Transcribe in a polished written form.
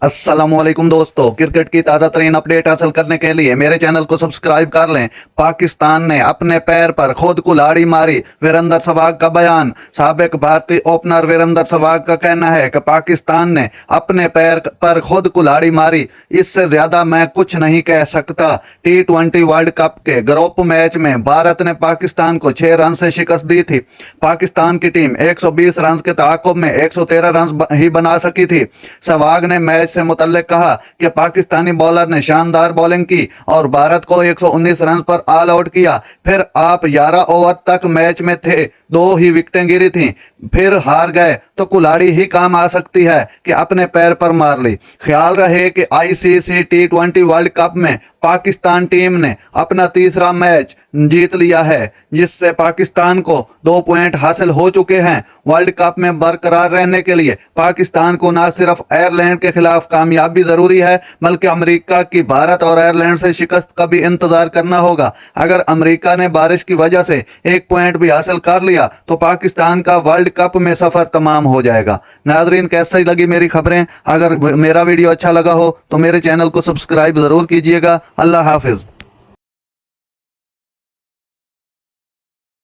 अस्सलामुअलैकुम दोस्तों, क्रिकेट की ताज़ा तरीन अपडेट हासिल करने के लिए मेरे चैनल को सब्सक्राइब कर लें। पाकिस्तान ने अपने पैर पर खुद कुल्हाड़ी मारी, वीरेंद्र सहवाग का बयान। साबिक भारतीय ओपनर वीरेंद्र सहवाग का कहना है कि पाकिस्तान ने अपने पैर पर खुद कुल्हाड़ी मारी, इससे ज्यादा मैं कुछ नहीं कह सकता। T20 वर्ल्ड कप के ग्रुप मैच में भारत ने पाकिस्तान को 6 रन से शिकस्त दी थी। पाकिस्तान की टीम 120 रन के ताक़ुब में 113 रन ही बना सकी थी। सहवाग ने मैच से मुतल्लिक कहा कि पाकिस्तानी बॉलर ने शानदार बॉलिंग की और भारत को 119 रन पर ऑल आउट किया। फिर आप 11 ओवर तक मैच में थे, 2 ही विकेटें गिरी थीं, फिर हार गए तो कुल्हाड़ी ही काम आ सकती है कि अपने पैर पर मार ली। ख्याल रहे कि आईसीसी T20 वर्ल्ड कप में पाकिस्तान टीम ने अपना तीसरा मैच जीत लिया है, जिससे पाकिस्तान को 2 पॉइंट हासिल हो चुके हैं। वर्ल्ड कप में बरकरार रहने के लिए पाकिस्तान को न सिर्फ आयरलैंड के खिलाफ कामयाबी जरूरी है, बल्कि अमेरिका की भारत और आयरलैंड से शिकस्त का भी इंतजार करना होगा। अगर अमेरिका ने बारिश की वजह से 1 पॉइंट भी हासिल कर लिया तो पाकिस्तान का वर्ल्ड कप में सफर तमाम हो जाएगा। नाजरीन, कैसी लगी मेरी खबरें? अगर मेरा वीडियो अच्छा लगा हो तो मेरे चैनल को सब्सक्राइब जरूर कीजिएगा। अल्लाह हाफिज।